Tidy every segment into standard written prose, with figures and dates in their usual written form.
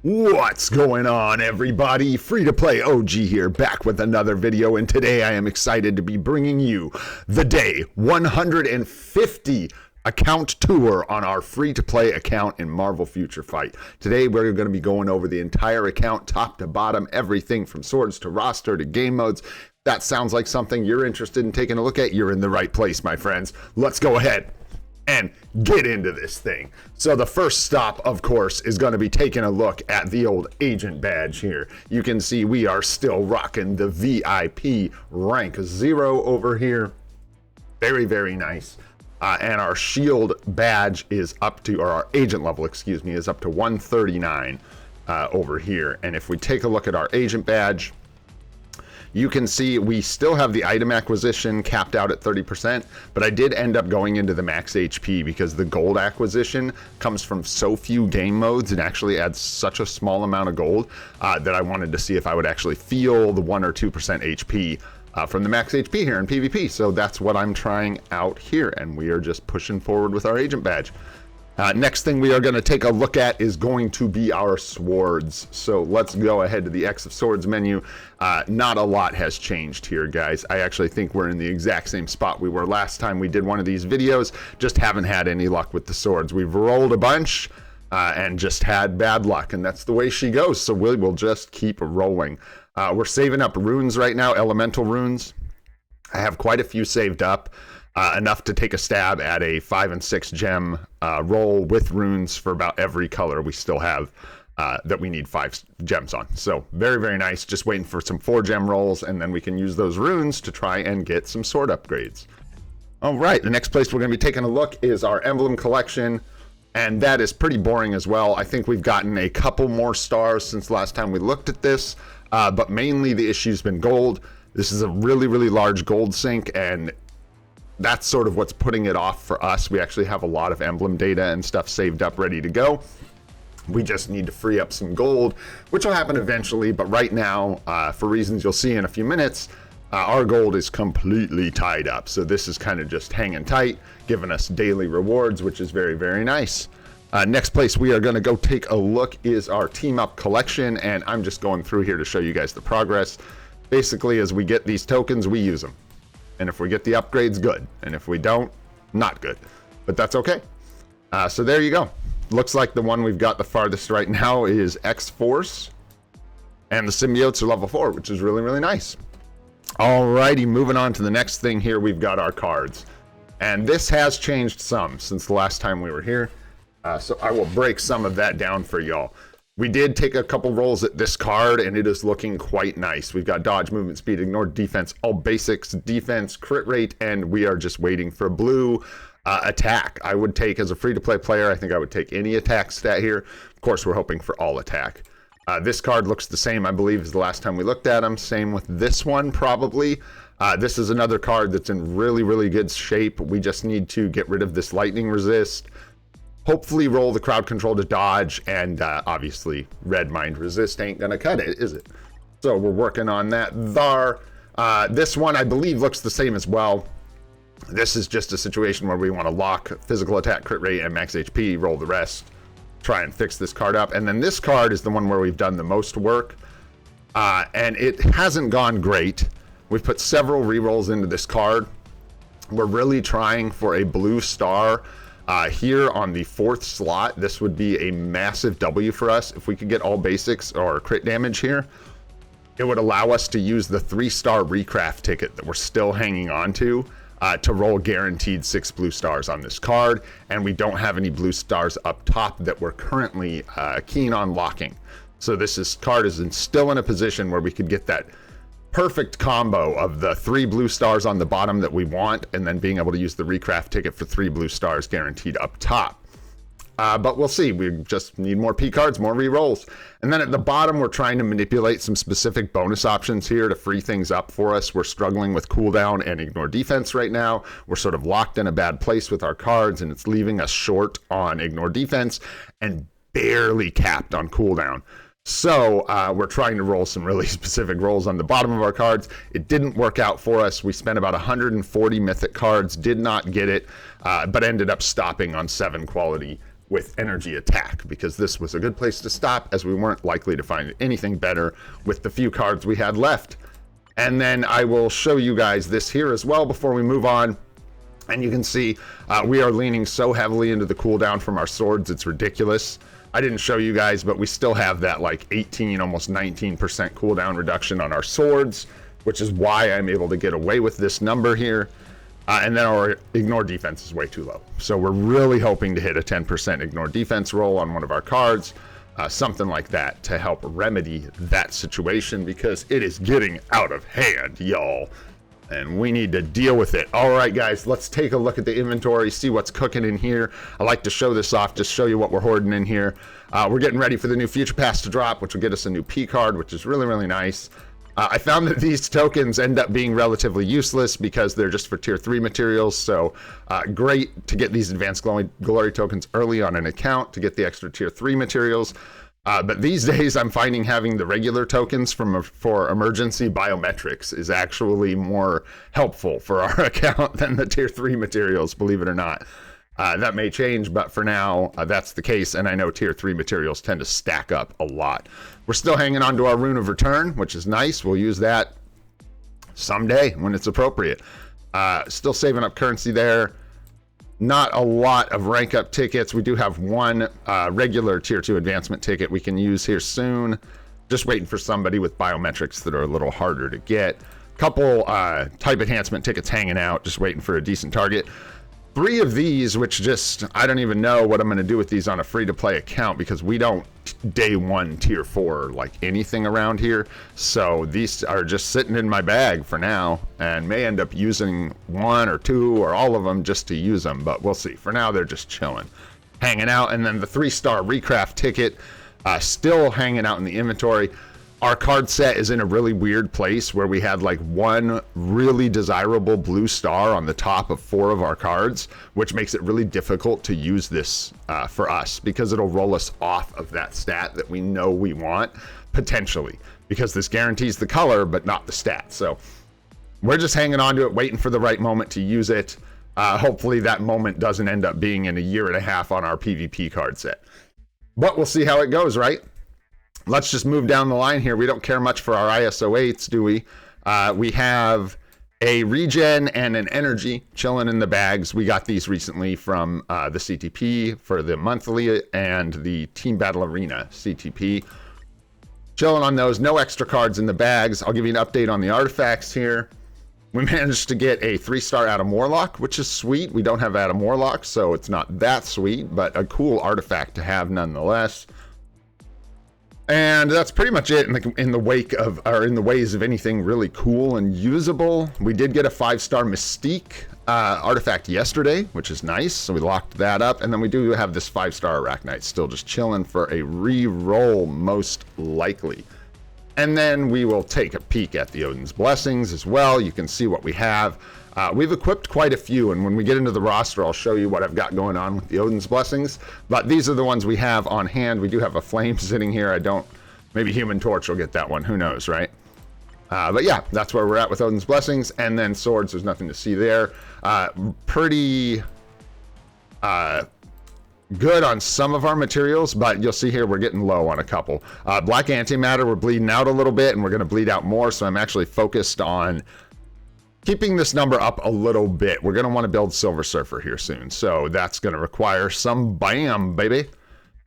What's going on, everybody? Free to play OG here, back with another video, and today I am excited to be bringing you the day 150 account tour on our free to play account in Marvel Future Fight. Today we're going to be going over the entire account, top to bottom, everything from swords to roster to game modes. That sounds like something you're interested in taking a look at. You're in the right place, my friends. Let's go ahead and get into this thing. So the first stop, of course, is going to be taking a look at the old agent badge here. You can see we are still rocking the VIP rank 0 over here. Very, very nice. And our shield badge is up to, or our agent level, excuse me, is up to 139 over here. And if we take a look at our agent badge, you can see we still have the item acquisition capped out at 30%, but I did end up going into the max HP because the gold acquisition comes from so few game modes and actually adds such a small amount of gold that I wanted to see if I would actually feel the 1 or 2% HP from the max HP here in PvP. So that's what I'm trying out here, and we are just pushing forward with our agent badge. Next thing we are going to take a look at is going to be our swords. So let's go ahead to the X of Swords menu. Not a lot has changed here, guys. I actually think we're in the exact same spot we were last time we did one of these videos. Just haven't had any luck with the swords. We've rolled a bunch and just had bad luck, and that's the way she goes. So we will just keep rolling. We're saving up runes right now, elemental runes. I have quite a few saved up. Enough to take a stab at a 5 and 6 gem roll with runes for about every color we still have that we need 5 gems on. So very, very nice. Just waiting for some 4 gem rolls, and then we can use those runes to try and get some sword upgrades. All right, the next place we're going to be taking a look is our emblem collection, and that is pretty boring as well. I think we've gotten a couple more stars since last time we looked at this, but mainly the issue's been gold. This is a really, really large gold sink, and that's sort of what's putting it off for us. We actually have a lot of emblem data and stuff saved up ready to go. We just need to free up some gold, which will happen eventually, but right now, for reasons you'll see in a few minutes, our gold is completely tied up. So this is kind of just hanging tight, giving us daily rewards, which is very, very nice. Next place we are going to go take a look is our team up collection, and I'm just going through here to show you guys the progress. Basically, as we get these tokens, we use them. And if we get the upgrades, good. And if we don't, not good. But that's okay. So there you go. Looks like the one we've got the farthest right now is X-Force. And the symbiotes are level 4, which is really, really nice. Alrighty, moving on to the next thing here, we've got our cards. And this has changed some since the last time we were here. So I will break some of that down for y'all. We did take a couple rolls at this card, and it is looking quite nice. We've got dodge, movement, speed, ignore, defense, all basics, defense, crit rate, and we are just waiting for blue attack. I would take, as a free-to-play player, I think I would take any attack stat here. Of course, we're hoping for all attack. This card looks the same, I believe, as the last time we looked at him. Same with this one, probably. This is another card that's in really, really good shape. We just need to get rid of this lightning resist. Hopefully roll the crowd control to dodge, and obviously red mind resist ain't gonna cut it, is it? So we're working on that there. This one I believe looks the same as well. This is just a situation where we want to lock physical attack, crit rate, and max HP, roll the rest, try and fix this card up. And then this card is the one where we've done the most work, and it hasn't gone great. We've put several rerolls into this card. We're really trying for a blue star. Here on the 4th slot, this would be a massive W for us. If we could get all basics or crit damage here, it would allow us to use the 3-star recraft ticket that we're still hanging on to roll guaranteed 6 blue stars on this card. And we don't have any blue stars up top that we're currently keen on locking. So this card is still in a position where we could get that perfect combo of the 3 blue stars on the bottom that we want, and then being able to use the recraft ticket for 3 blue stars guaranteed up top. But we'll see. We just need more P cards, more re-rolls. And then at the bottom, we're trying to manipulate some specific bonus options here to free things up for us. We're struggling with cooldown and ignore defense right now. We're sort of locked in a bad place with our cards, and it's leaving us short on ignore defense and barely capped on cooldown. So we're trying to roll some really specific rolls on the bottom of our cards. It didn't work out for us. We spent about 140 mythic cards, did not get it, but ended up stopping on 7 quality with energy attack, because this was a good place to stop, as we weren't likely to find anything better with the few cards we had left. And then I will show you guys this here as well before we move on. And you can see we are leaning so heavily into the cooldown from our swords, it's ridiculous. I didn't show you guys, but we still have that like 18, almost 19% cooldown reduction on our swords, which is why I'm able to get away with this number here. And then our ignore defense is way too low. So we're really hoping to hit a 10% ignore defense roll on one of our cards, something like that, to help remedy that situation, because it is getting out of hand, y'all. And we need to deal with it. All right, guys, let's take a look at the inventory, see what's cooking in here. I like to show this off, just show you what we're hoarding in here. We're getting ready for the new Future Pass to drop, which will get us a new P card, which is really, really nice. I found that these tokens end up being relatively useless because they're just for tier 3 materials. So great to get these advanced glory tokens early on an account to get the extra tier 3 materials. But these days I'm finding having the regular tokens for emergency biometrics is actually more helpful for our account than the tier 3 materials, believe it or not. That may change, but for now, that's the case, and I know tier 3 materials tend to stack up a lot. We're still hanging on to our Rune of Return, which is nice. We'll use that someday when it's appropriate. Still saving up currency there. Not a lot of rank up tickets. We do have one regular tier 2 advancement ticket we can use here soon. Just waiting for somebody with biometrics that are a little harder to get. Couple type enhancement tickets hanging out, just waiting for a decent target. 3 of these, which just, I don't even know what I'm going to do with these on a free-to-play account, because we don't day 1 tier 4 like anything around here. So these are just sitting in my bag for now, and may end up using 1 or 2 or all of them just to use them, but we'll see. For now, they're just chilling, hanging out. And then the 3-star recraft ticket, still hanging out in the inventory. Our card set is in a really weird place where we had like 1 really desirable blue star on the top of 4 of our cards, which makes it really difficult to use this for us, because it'll roll us off of that stat that we know we want, potentially, because this guarantees the color but not the stat. So we're just hanging on to it, waiting for the right moment to use it. Hopefully that moment doesn't end up being in a year and a half on our PvP card set, but we'll see how it goes, right? Let's just move down the line here. We don't care much for our ISO 8s, do we? We have a regen and an energy chilling in the bags. We got these recently from the CTP for the monthly and the Team Battle Arena CTP. Chilling on those. No extra cards in the bags. I'll give you an update on the artifacts here. We managed to get a 3-star Adam Warlock, which is sweet. We don't have Adam Warlock, so it's not that sweet, but a cool artifact to have nonetheless. And that's pretty much it in the wake of, or in the ways of anything really cool and usable. We did get a 5-star Mystique artifact yesterday, which is nice. So we locked that up. And then we do have this 5-star Arachnite still just chilling for a re-roll, most likely. And then we will take a peek at the Odin's Blessings as well. You can see what we have. We've equipped quite a few, and when we get into the roster, I'll show you what I've got going on with the Odin's Blessings. But these are the ones we have on hand. We do have a Flame sitting here. Maybe Human Torch will get that one. Who knows, right? But yeah, that's where we're at with Odin's Blessings. And then swords, there's nothing to see there. Pretty good on some of our materials, but you'll see here we're getting low on a couple. Black Antimatter, we're bleeding out a little bit, and we're going to bleed out more, so I'm actually focused on keeping this number up a little bit. We're going to want to build Silver Surfer here soon, so that's going to require some bam, baby.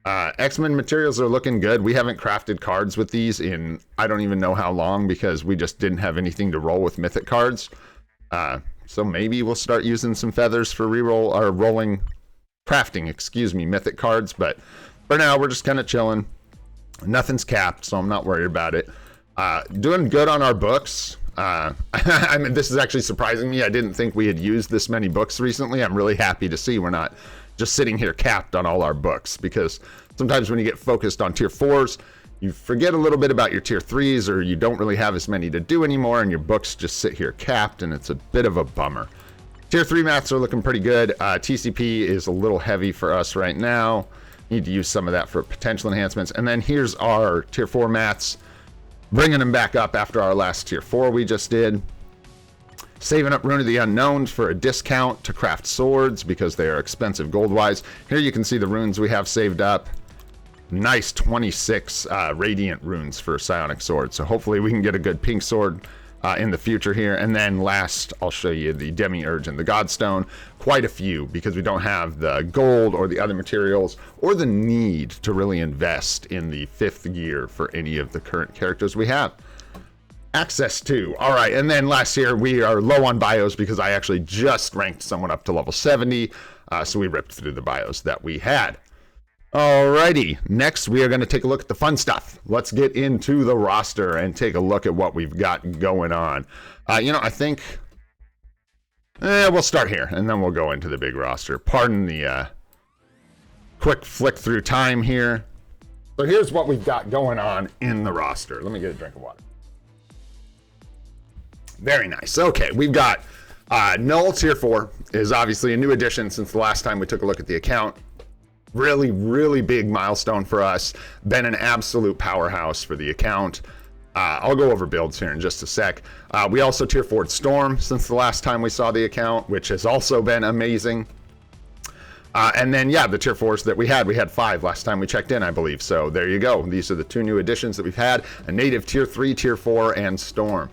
X-Men materials are looking good. We haven't crafted cards with these in I don't even know how long, because we just didn't have anything to roll with mythic cards. So maybe we'll start using some feathers for reroll or crafting, excuse me, mythic cards. But for now, we're just kind of chilling. Nothing's capped, so I'm not worried about it. Doing good on our books. I mean, this is actually surprising me. I didn't think we had used this many books recently. I'm really happy to see we're not just sitting here capped on all our books, because sometimes when you get focused on tier 4s, you forget a little bit about your tier 3s, or you don't really have as many to do anymore, and your books just sit here capped, and it's a bit of a bummer. Tier 3 mats are looking pretty good. TCP is a little heavy for us right now. Need to use some of that for potential enhancements. And then here's our tier 4 mats, bringing them back up after our last tier 4 we just did. Saving up Rune of the Unknowns for a discount to craft swords because they are expensive gold-wise. Here you can see the runes we have saved up. Nice 26 radiant runes for psionic sword. So hopefully we can get a good pink sword in the future here. And then last, I'll show you the Demiurge and the Godstone. Quite a few because we don't have the gold or the other materials or the need to really invest in the 5th gear for any of the current characters we have access to. All right, and then last year we are low on bios because I actually just ranked someone up to level 70, so we ripped through the bios that we had. Alrighty, next we are going to take a look at the fun stuff. Let's get into the roster and take a look at what we've got going on. I think we'll start here and then we'll go into the big roster. Pardon the quick flick through time here. So here's what we've got going on in the roster. Let me get a drink of water. Very nice. Okay, we've got Null Tier 4 is obviously a new addition since the last time we took a look at the account. Really, really big milestone for us. Been an absolute powerhouse for the account. I'll go over builds here in just a sec. We also Tier 4'd Storm since the last time we saw the account, which has also been amazing. And then, yeah, the Tier 4s that we had 5 last time we checked in, I believe. So there you go. These are the 2 new additions that we've had. A native Tier 3, Tier 4, and Storm.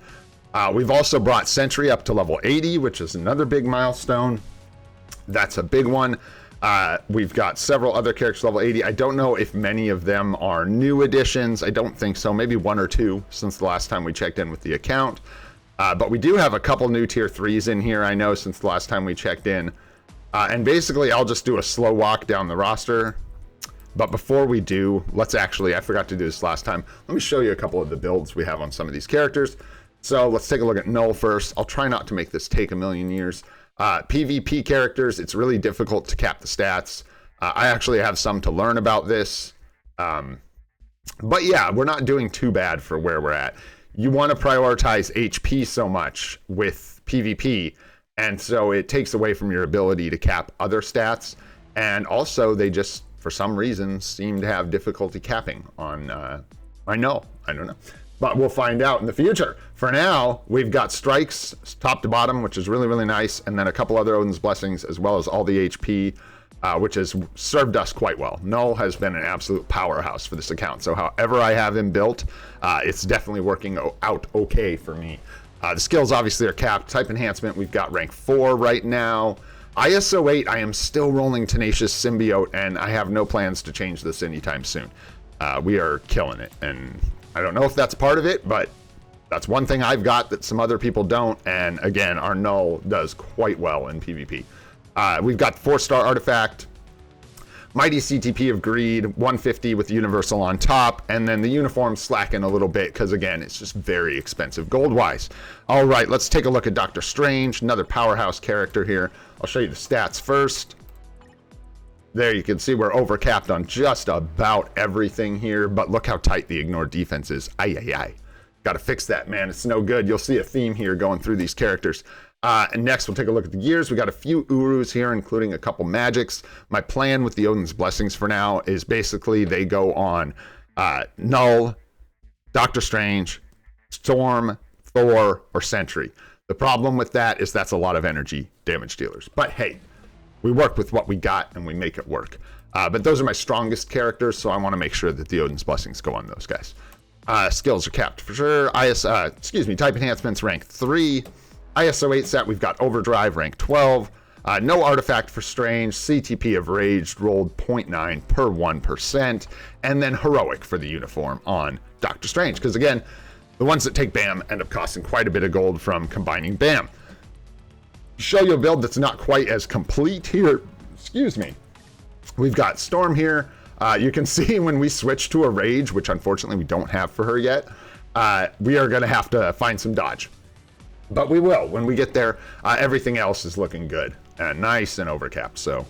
We've also brought Sentry up to level 80, which is another big milestone. That's a big one. We've got several other characters level 80. I don't know if many of them are new additions. I don't think so. Maybe 1 or 2 since the last time we checked in with the account. But we do have a couple new Tier 3s in here, I know, since the last time we checked in. And basically, I'll just do a slow walk down the roster. But before we do, I forgot to do this last time. Let me show you a couple of the builds we have on some of these characters. So let's take a look at Null first. I'll try not to make this take a million years. PvP characters, it's really difficult to cap the stats. I actually have some to learn about this. But yeah, we're not doing too bad for where we're at. You want to prioritize HP so much with PvP, and so it takes away from your ability to cap other stats. And also, they just, for some reason, seem to have difficulty capping on Null. I don't know. But we'll find out in the future. For now, we've got strikes top to bottom, which is really, really nice. And then a couple other Odin's Blessings, as well as all the HP, which has served us quite well. Null has been an absolute powerhouse for this account. So however I have him built, it's definitely working out okay for me. The skills obviously are capped. Type enhancement, we've got rank 4 right now. ISO 8, I am still rolling Tenacious Symbiote, and I have no plans to change this anytime soon. We are killing it, and I don't know if that's part of it, but that's one thing I've got that some other people don't. And again, our Null does quite well in PvP. We've got 4-star Artifact, Mighty CTP of Greed, 150 with Universal on top, and then the uniforms slacken a little bit because, again, it's just very expensive gold-wise. All right, let's take a look at Doctor Strange, another powerhouse character here. I'll show you the stats first. There you can see we're overcapped on just about everything here, but look how tight the ignored defense is. Ay. Got to fix that, man. It's no good. You'll see a theme here going through these characters. And next, we'll take a look at the gears. We got a few Urus here, including a couple magics. My plan with the Odin's Blessings for now is basically they go on Null, Doctor Strange, Storm, Thor, or Sentry. The problem with that is that's a lot of energy damage dealers. But hey, we work with what we got and we make it work. But those are my strongest characters, so I want to make sure that the Odin's Blessings go on those guys. Skills are capped for sure. Type enhancements rank 3. ISO 8 set, we've got Overdrive rank 12. No artifact for Strange. CTP of Raged rolled 0.9 per 1%. And then Heroic for the uniform on Doctor Strange. Because again, the ones that take BAM end up costing quite a bit of gold from combining BAM. Show you a build that's not quite as complete here. Excuse me. We've got Storm here. You can see when we switch to a Rage, which unfortunately we don't have for her yet, we are going to have to find some dodge. But we will. When we get there, everything else is looking good. Nice and overcapped. So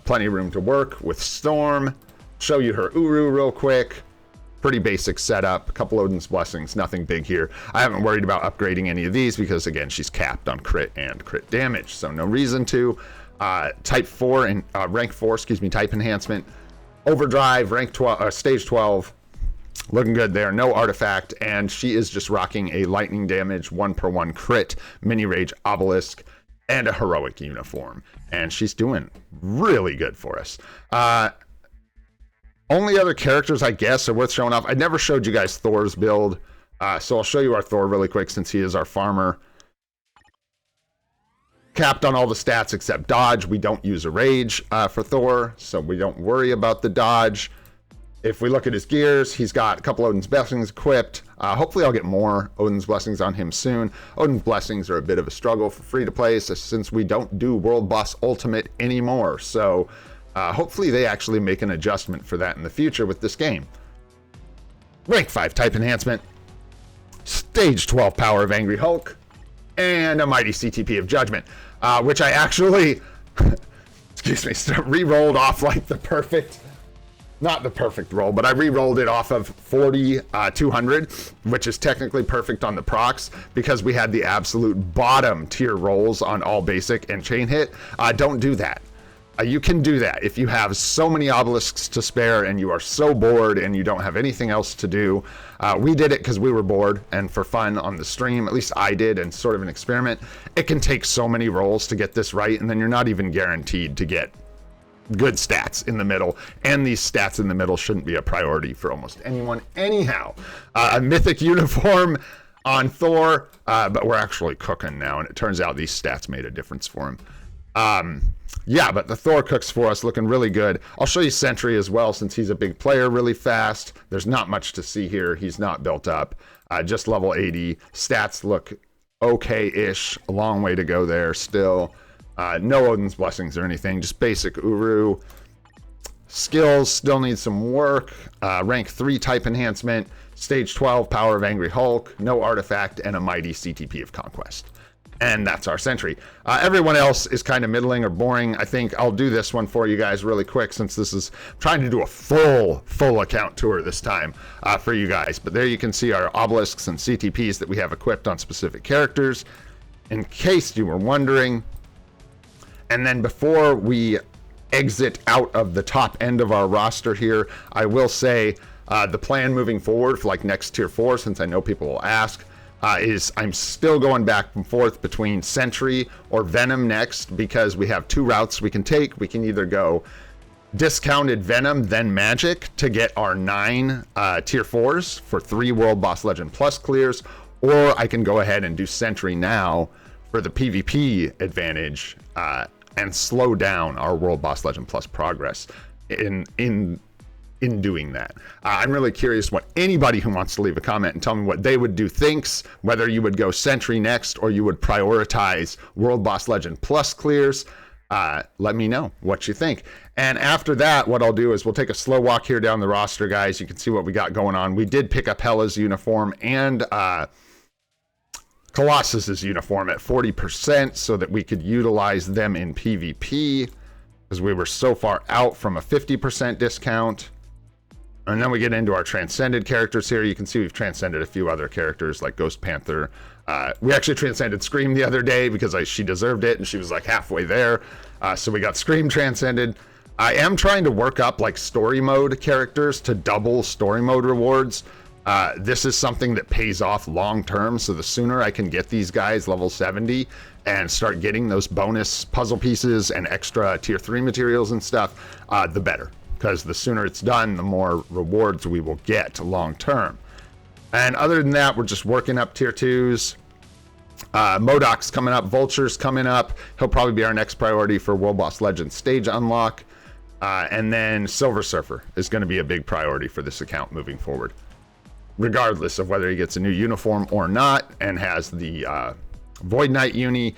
plenty of room to work with Storm. Show you her Uru real quick. Pretty basic setup. A couple Odin's Blessings. Nothing big here. I haven't worried about upgrading any of these because, again, she's capped on crit and crit damage. So no reason to. Type 4 and rank 4, type enhancement. Overdrive, rank 12, stage 12. Looking good there. No artifact, and she is just rocking a lightning damage 1/1 crit, mini rage obelisk, and a heroic uniform. And she's doing really good for us. Only other characters, I guess, are worth showing off. I never showed you guys Thor's build, so I'll show you our Thor really quick since he is our farmer. Capped on all the stats except dodge. We don't use a rage for Thor, so we don't worry about the dodge. If we look at his gears, he's got a couple Odin's Blessings equipped. Hopefully I'll get more Odin's Blessings on him soon. Odin's Blessings are a bit of a struggle for free to play since we don't do World Boss Ultimate anymore. So hopefully they actually make an adjustment for that in the future with this game. Rank 5 type enhancement. Stage 12 power of Angry Hulk. And a mighty CTP of Judgment. Which I actually, excuse me, re-rolled off like the perfect... Not the perfect roll, but I re-rolled it off of 200, which is technically perfect on the procs because we had the absolute bottom tier rolls on all basic and chain hit. Don't do that. You can do that if you have so many obelisks to spare and you are so bored and you don't have anything else to do. We did it because we were bored and for fun on the stream. At least I did, and sort of an experiment. It can take so many rolls to get this right, and then you're not even guaranteed to get good stats in the middle, and these stats in the middle shouldn't be a priority for almost anyone anyhow. A mythic uniform on Thor, but we're actually cooking now, and it turns out these stats made a difference for him. Yeah, but the Thor cooks for us, looking really good. I'll show you Sentry as well, since he's a big player really fast. There's not much to see here. He's not built up, just level 80. Stats look okay-ish, a long way to go there still. No Odin's Blessings or anything, just basic Uru. Skills still need some work. Rank 3 type enhancement, stage 12 power of Angry Hulk, no artifact, and a mighty CTP of Conquest. And that's our Sentry. Everyone else is kind of middling or boring. I think I'll do this one for you guys really quick since this is I'm trying to do a full account tour this time for you guys. But there you can see our obelisks and CTPs that we have equipped on specific characters, in case you were wondering. And then before we exit out of the top end of our roster here, I will say the plan moving forward for like next tier 4, since I know people will ask, is I'm still going back and forth between Sentry or Venom next, because we have 2 routes we can take. We can either go discounted Venom, then Magic to get our 9 tier 4s for 3 World Boss Legend Plus clears, or I can go ahead and do Sentry now for the PvP advantage and slow down our World Boss Legend Plus progress in doing that. I'm really curious what anybody who wants to leave a comment and tell me what they would do thinks, whether you would go Sentry next or you would prioritize World Boss Legend Plus clears. Let me know what you think. And after that, what I'll do is we'll take a slow walk here down the roster, guys. You can see what we got going on. We did pick up Hela's uniform and Colossus's uniform at 40% so that we could utilize them in PvP, because we were so far out from a 50% discount. And then we get into our transcended characters here. You can see we've transcended a few other characters like Ghost Panther. We actually transcended Scream the other day because she deserved it and she was like halfway there. So we got Scream transcended. I am trying to work up like story mode characters to double story mode rewards. This is something that pays off long term, so the sooner I can get these guys level 70 and start getting those bonus puzzle pieces and extra tier 3 materials and stuff, the better, because the sooner it's done, the more rewards we will get long term. And other than that, we're just working up tier 2s. Modoc's coming up, Vulture's coming up. He'll probably be our next priority for World Boss Legends stage unlock. And then Silver Surfer is going to be a big priority for this account moving forward, regardless of whether he gets a new uniform or not and has the Void Knight uni.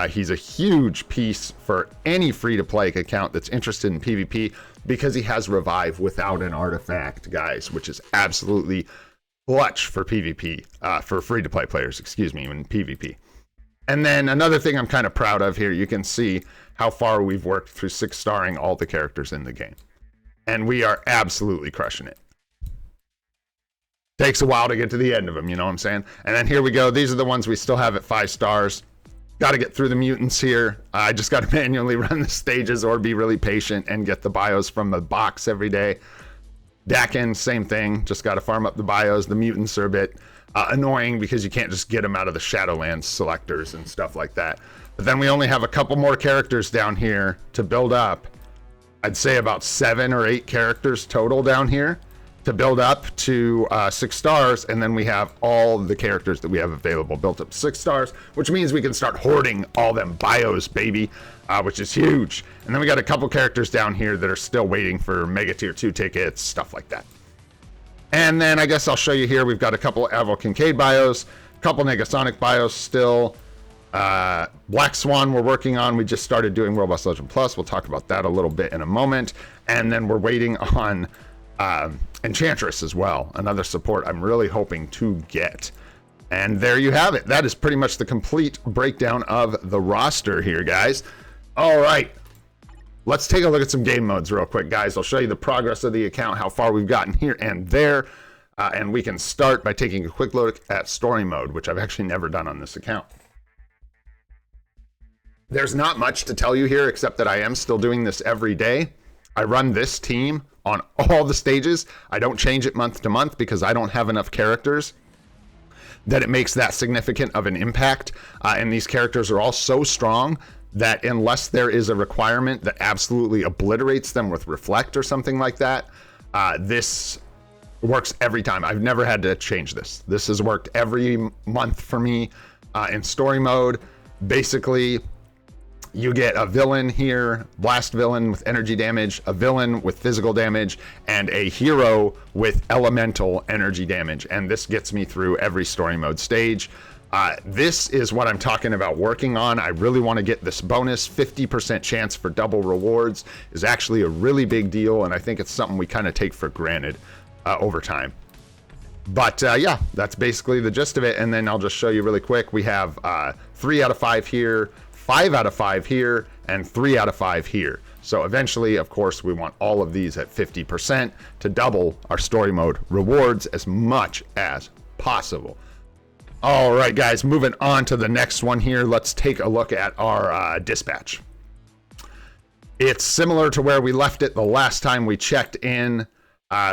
He's a huge piece for any free-to-play account that's interested in PvP because he has Revive without an artifact, guys, which is absolutely clutch for PvP, for free-to-play players, excuse me, in PvP. And then another thing I'm kind of proud of here, you can see how far we've worked through 6-starring all the characters in the game. And we are absolutely crushing it. Takes a while to get to the end of them, you know what I'm saying? And then here we go. These are the ones we still have at 5 stars. Got to get through the mutants here. I just got to manually run the stages or be really patient and get the bios from the box every day. Dakin, same thing. Just got to farm up the bios. The mutants are a bit annoying because you can't just get them out of the Shadowlands selectors and stuff like that. But then we only have a couple more characters down here to build up. I'd say about 7 or 8 characters total down here to build up to 6 stars, and then we have all the characters that we have available built up to 6 stars, which means we can start hoarding all them bios, baby, which is huge. And then we got a couple characters down here that are still waiting for Mega Tier 2 tickets, stuff like that. And then I guess I'll show you here, we've got a couple Avril Kincaid bios, a couple Negasonic bios still. Black Swan we're working on. We just started doing World Boss Legend Plus. We'll talk about that a little bit in a moment. And then we're waiting on Enchantress as well, another support I'm really hoping to get. And there you have it. That is pretty much the complete breakdown of the roster here, guys. All right, let's take a look at some game modes real quick, guys. I'll show you the progress of the account, how far we've gotten here and there. And we can start by taking a quick look at story mode, which I've actually never done on this account. There's not much to tell you here except that I am still doing this every day. I run this team on all the stages. I don't change it month to month because I don't have enough characters that it makes that significant of an impact. And these characters are all so strong that unless there is a requirement that absolutely obliterates them with Reflect or something like that, this works every time. I've never had to change this. This has worked every month for me in story mode. Basically, you get a villain here, blast villain with energy damage, a villain with physical damage, and a hero with elemental energy damage. And this gets me through every story mode stage. This is what I'm talking about working on. I really want to get this bonus. 50% chance for double rewards is actually a really big deal, and I think it's something we kind of take for granted over time. But yeah, that's basically the gist of it. And then I'll just show you really quick. We have 3 out of 5 here, 5 out of 5 here, and 3 out of 5 here. So eventually, of course, we want all of these at 50% to double our story mode rewards as much as possible. All right, guys, moving on to the next one here. Let's take a look at our dispatch. It's similar to where we left it the last time we checked in.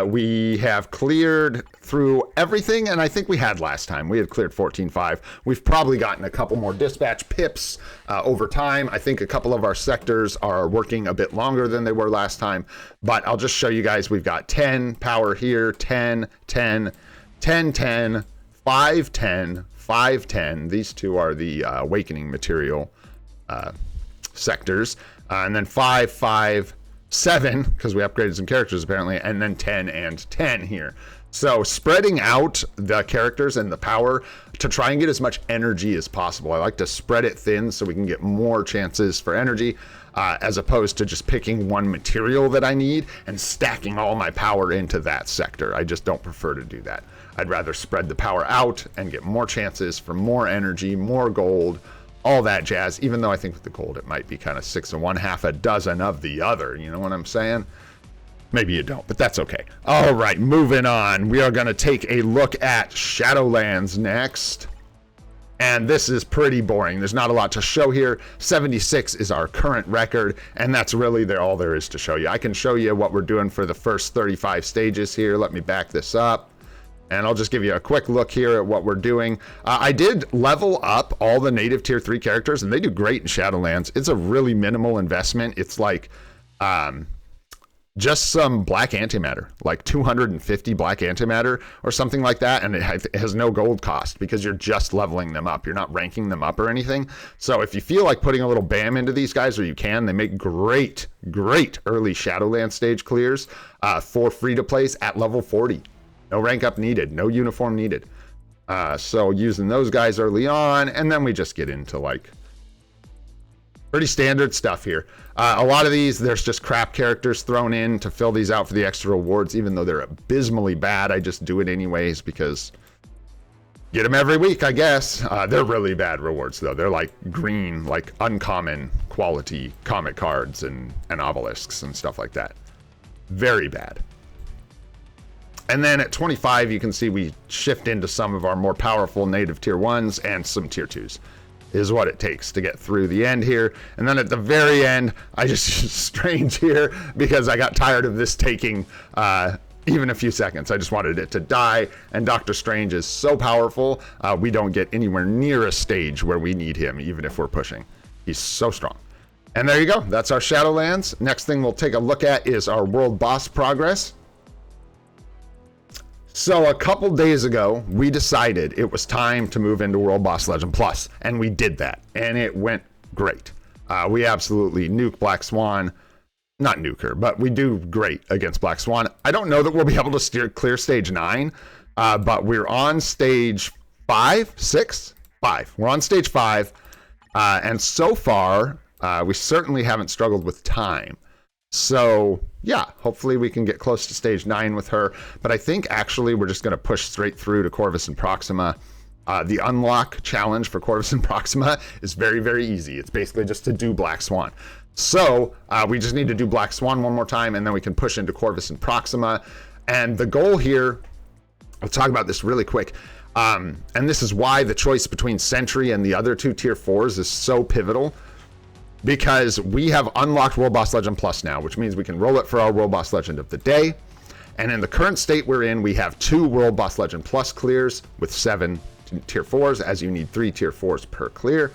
We have cleared through everything, and I think we had last time. We had cleared 14.5. We've probably gotten a couple more dispatch pips over time. I think a couple of our sectors are working a bit longer than they were last time, but I'll just show you guys. We've got 10 power here, 10, 10, 10, 10, 5, 10, 5, 10. These two are the awakening material sectors, and then 5, 5, 7, because we upgraded some characters apparently, and then 10 and 10 here. So spreading out the characters and the power to try and get as much energy as possible. I like to spread it thin so we can get more chances for energy, as opposed to just picking one material that I need and stacking all my power into that sector. I just don't prefer to do that. I'd rather spread the power out and get more chances for more energy, more gold, all that jazz, even though I think with the gold it might be kind of 6 of one, half a dozen of the other. You know what I'm saying? Maybe you don't, but that's okay. All right, moving on. We are going to take a look at Shadowlands next. And this is pretty boring. There's not a lot to show here. 76 is our current record, and that's really all there is to show you. I can show you what we're doing for the first 35 stages here. Let me back this up. And I'll just give you a quick look here at what we're doing. I did level up all the native tier 3 characters, and they do great in Shadowlands. It's a really minimal investment. It's like just some black antimatter, like 250 black antimatter or something like that. And it has no gold cost because you're just leveling them up. You're not ranking them up or anything. So if you feel like putting a little BAM into these guys, or you can, they make great, great early Shadowlands stage clears for free to plays at level 40. No rank up needed, no uniform needed. So using those guys early on, and then we just get into like pretty standard stuff here. A lot of these, there's just crap characters thrown in to fill these out for the extra rewards, even though they're abysmally bad. I just do it anyways because get them every week, I guess. They're really bad rewards though. They're like green, like uncommon quality comic cards and obelisks and stuff like that. Very bad. And then at 25, you can see we shift into some of our more powerful native tier 1s and some tier 2s is what it takes to get through the end here. And then at the very end, I just used Strange here because I got tired of this taking even a few seconds. I just wanted it to die, and Doctor Strange is so powerful, we don't get anywhere near a stage where we need him, even if we're pushing. He's so strong. And there you go. That's our Shadowlands. Next thing we'll take a look at is our world boss progress. So a couple days ago, we decided it was time to move into World Boss Legend Plus, and we did that, and it went great. We absolutely nuke Black Swan. Not nuke her, but we do great against Black Swan. I don't know that we'll be able to clear stage 9, but we're on stage 5, 6, 5. We're on stage 5, and so far, we certainly haven't struggled with time. So yeah, hopefully we can get close to stage 9 with her. But I think actually we're just going to push straight through to Corvus and Proxima. The unlock challenge for Corvus and Proxima is very, very easy. It's basically just to do Black Swan. So we just need to do Black Swan one more time, and then we can push into Corvus and Proxima. And the goal here, I'll talk about this really quick. And this is why the choice between Sentry and the other 2 tier 4s is so pivotal. Because we have unlocked World Boss Legend Plus now, which means we can roll it for our World Boss Legend of the day. And in the current state we're in, we have 2 World Boss Legend Plus clears with 7 tier 4s, as you need 3 tier 4s per clear.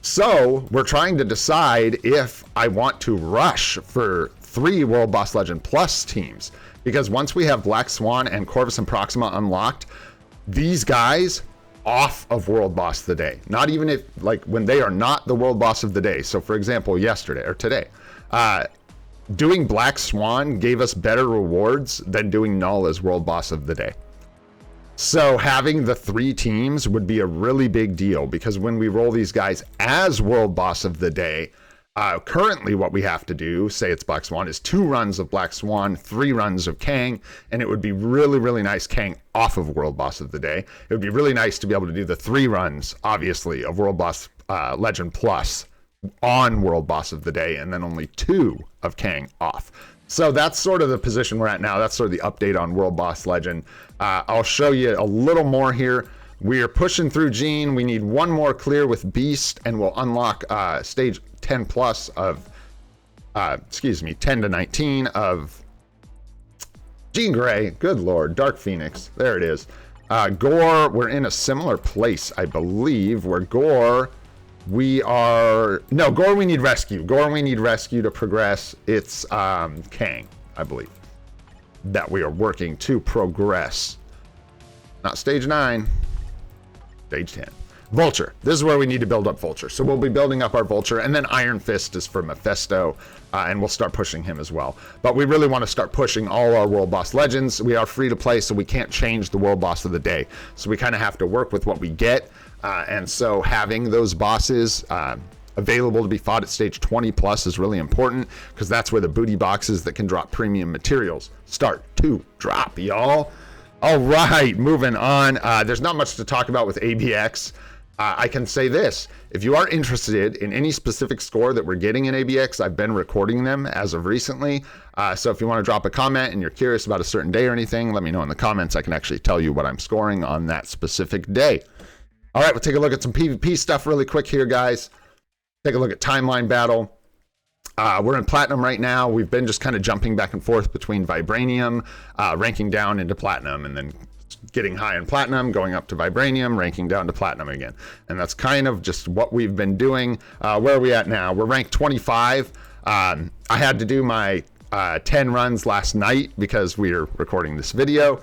So we're trying to decide if I want to rush for 3 World Boss Legend Plus teams. Because once we have Black Swan and Corvus and Proxima unlocked, these guys off of World Boss of the Day. Not even if, like, when they are not the World Boss of the Day. So for example, yesterday or today, doing Black Swan gave us better rewards than doing Null as World Boss of the Day. So having the 3 teams would be a really big deal, because when we roll these guys as World Boss of the Day, currently what we have to do, say it's Black Swan, is 2 runs of Black Swan, 3 runs of Kang, and it would be really, really nice, Kang off of World Boss of the Day. It would be really nice to be able to do the 3 runs, obviously, of World Boss Legend Plus on World Boss of the Day, and then only 2 of Kang off. So that's sort of the position we're at now. That's sort of the update on World Boss Legend. I'll show you a little more here. We are pushing through Jean. We need 1 more clear with Beast, and we'll unlock stage 10 plus of, 10 to 19 of Jean Grey. Good Lord, Dark Phoenix. There it is. Gore, we're in a similar place, I believe, where Gore, Gore we need rescue. Gore we need rescue to progress. It's Kang, I believe, that we are working to progress. Not stage 9, stage 10. Vulture. This is where we need to build up Vulture. So we'll be building up our Vulture, and then Iron Fist is for Mephisto, and we'll start pushing him as well. But we really want to start pushing all our World Boss Legends. We are free to play, so we can't change the World Boss of the Day. So we kind of have to work with what we get, and so having those bosses available to be fought at stage 20 plus is really important, because that's where the booty boxes that can drop premium materials start to drop, y'all. All right, moving on. There's not much to talk about with ABX. I can say this, if you are interested in any specific score that we're getting in ABX, I've been recording them as of recently. So if you want to drop a comment and you're curious about a certain day or anything, let me know in the comments. I can actually tell you what I'm scoring on that specific day. All right, we'll take a look at some PvP stuff really quick here, guys. Take a look at Timeline Battle. We're in Platinum right now. We've been just kind of jumping back and forth between Vibranium, ranking down into Platinum, and then getting high in Platinum, going up to Vibranium, ranking down to Platinum again. And that's kind of just what we've been doing. Where are we at now? We're ranked 25. I had to do my 10 runs last night because we're recording this video.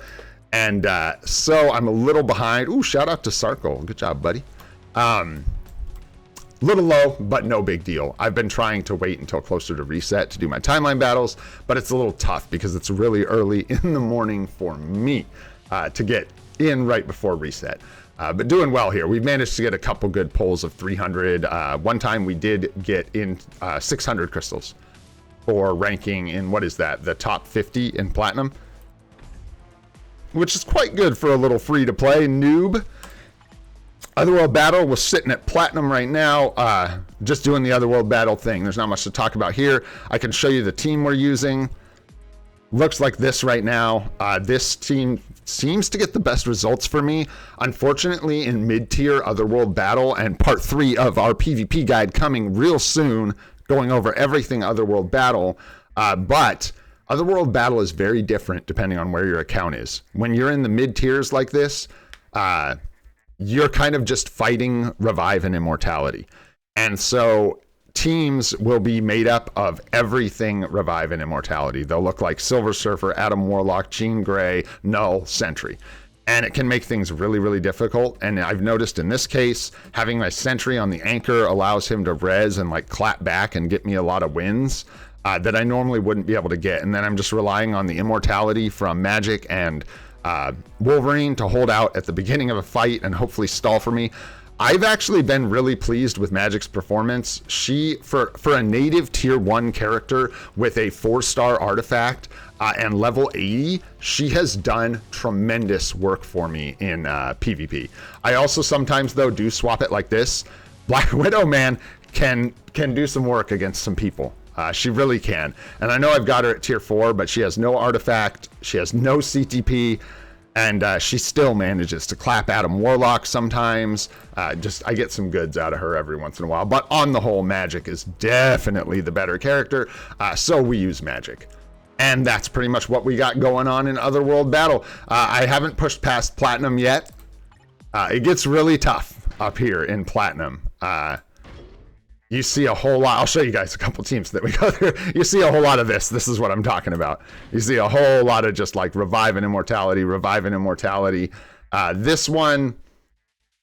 And so I'm a little behind. Ooh, shout out to Sarkle. Good job, buddy. Little low, but no big deal. I've been trying to wait until closer to reset to do my timeline battles, but it's a little tough because it's really early in the morning for me to get in right before reset. But doing well here. We've managed to get a couple good pulls of 300. One time we did get in 600 crystals for ranking in, what is that, the top 50 in Platinum, which is quite good for a little free-to-play noob. Otherworld Battle was sitting at Platinum right now, just doing the Otherworld Battle thing. There's not much to talk about here. I can show you the team we're using. Looks like this right now. This team seems to get the best results for me. Unfortunately, in mid-tier Otherworld Battle, and part 3 of our PvP guide coming real soon, going over everything Otherworld Battle, but Otherworld Battle is very different depending on where your account is. When you're in the mid tiers like this, you're kind of just fighting revive and immortality. And so teams will be made up of everything revive and immortality. They'll look like Silver Surfer, Adam Warlock, Jean Grey, Null, Sentry. And it can make things really, really difficult. And I've noticed in this case, having my Sentry on the anchor allows him to res and like clap back and get me a lot of wins that I normally wouldn't be able to get. And then I'm just relying on the immortality from Magic and Wolverine to hold out at the beginning of a fight and hopefully stall for me. I've actually been really pleased with Magic's performance. She, for a native tier 1 character with a 4-star artifact and level 80, she has done tremendous work for me in PvP. I also sometimes, though, do swap it like this. Black Widow, man, can do some work against some people. She really can. And I know I've got her at tier 4, but she has no artifact. She has no CTP. And she still manages to clap Adam Warlock sometimes. I get some goods out of her every once in a while. But on the whole, Magic is definitely the better character. So we use Magic. And that's pretty much what we got going on in Otherworld Battle. I haven't pushed past Platinum yet. It gets really tough up here in Platinum. You see a whole lot. I'll show you guys a couple teams that we go through. You see a whole lot of this. This is what I'm talking about. You see a whole lot of just like revive and immortality. This one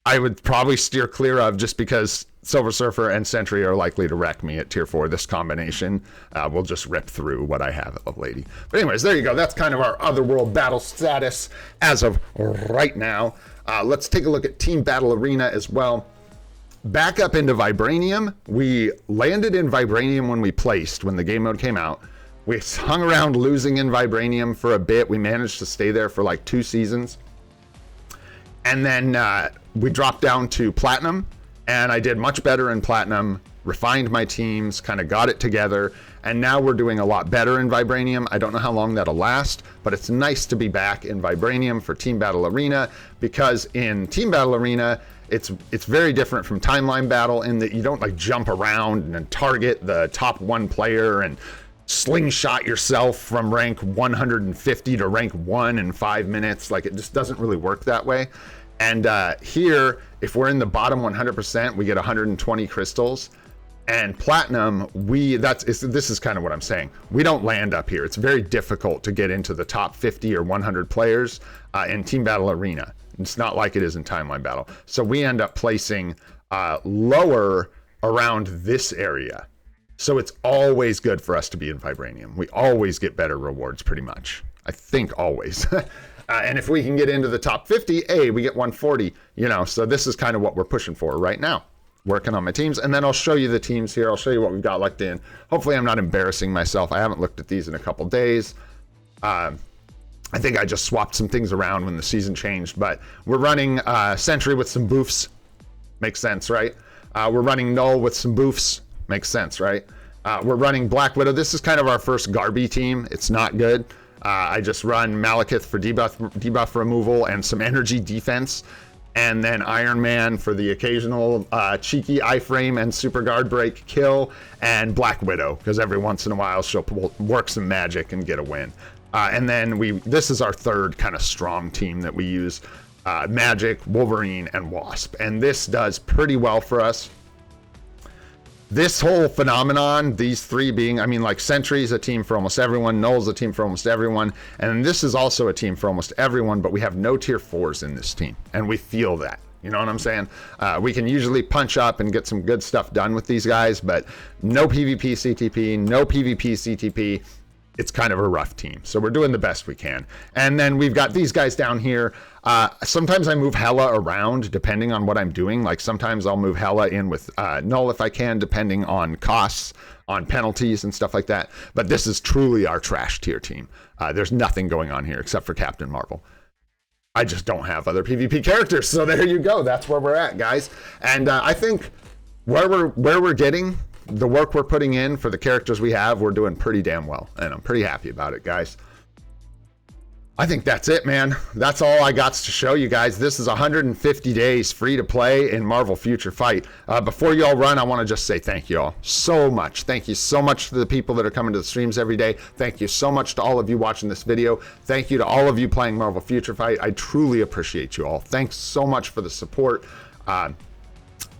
I would probably steer clear of just because Silver Surfer and Sentry are likely to wreck me at tier 4. This combination will just rip through what I have of lady. But anyways, there you go. That's kind of our Otherworld Battle status as of right now. Let's take a look at Team Battle Arena as well. Back up into Vibranium. We landed in Vibranium when the game mode came out. We hung around losing in Vibranium for a bit. We managed to stay there for like 2 seasons. And then we dropped down to Platinum, and I did much better in Platinum, refined my teams, kind of got it together, and now we're doing a lot better in Vibranium. I don't know how long that'll last, but it's nice to be back in Vibranium for Team Battle Arena, because in Team Battle Arena, it's very different from Timeline Battle in that you don't like jump around and target the top 1 player and slingshot yourself from rank 150 to rank 1 in 5 minutes. Like, it just doesn't really work that way. And here, if we're in the bottom 100%, we get 120 crystals. And Platinum, this is kind of what I'm saying. We don't land up here. It's very difficult to get into the top 50 or 100 players in Team Battle Arena. It's not like it is in Timeline Battle. So we end up placing lower around this area. So it's always good for us to be in Vibranium. We always get better rewards, pretty much. I think always. And if we can get into the top 50, we get 140. So this is kind of what we're pushing for right now. Working on my teams. And then I'll show you the teams here. I'll show you what we've got locked in. Hopefully I'm not embarrassing myself. I haven't looked at these in a couple days. I think I just swapped some things around when the season changed, but we're running Sentry with some boofs. Makes sense, right? We're running Null with some boofs. Makes sense, right? We're running Black Widow. This is kind of our first Garby team. It's not good. I just run Malekith for debuff removal and some energy defense. And then Iron Man for the occasional cheeky iframe and super guard break kill. And Black Widow, because every once in a while she'll work some magic and get a win. And then this is our third kind of strong team that we use. Magic, Wolverine, and Wasp. And this does pretty well for us. This whole phenomenon, these 3 being, like Sentry's a team for almost everyone, Null's a team for almost everyone, and this is also a team for almost everyone, but we have no tier 4s in this team, and we feel that. You know what I'm saying? We can usually punch up and get some good stuff done with these guys, but no PvP CTP, no PvP CTP. It's kind of a rough team. So we're doing the best we can. And then we've got these guys down here. Sometimes I move Hela around depending on what I'm doing. Like sometimes I'll move Hela in with Null if I can, depending on costs, on penalties and stuff like that. But this is truly our trash tier team. There's nothing going on here except for Captain Marvel. I just don't have other PvP characters. So there you go. That's where we're at, guys. And I think where we're getting the work we're putting in for the characters we have, we're doing pretty damn well, and I'm pretty happy about it, guys. I think that's it, man. That's all I got to show you guys. This is 150 days free to play in Marvel Future Fight. Before you all run, I want to just say thank you all so much. Thank you so much to the people that are coming to the streams every day. Thank you so much to all of you watching this video. Thank you to all of you playing Marvel Future Fight. I truly appreciate you all. Thanks so much for the support.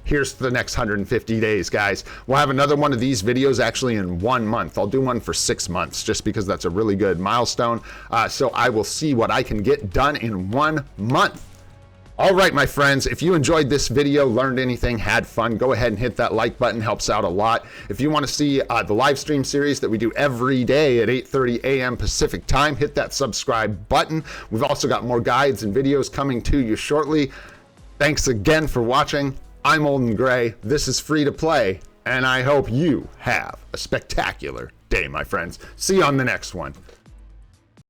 Here's the next 150 days, guys. We'll have another one of these videos actually in 1 month. I'll do one for 6 months just because that's a really good milestone. So I will see what I can get done in 1 month. All right, my friends, if you enjoyed this video, learned anything, had fun, go ahead and hit that like button. Helps out a lot. If you want to see the live stream series that we do every day at 8:30 a.m. Pacific time, hit that subscribe button. We've also got more guides and videos coming to you shortly. Thanks again for watching. I'm Olden Gray, this is Free to Play, and I hope you have a spectacular day, my friends. See you on the next one.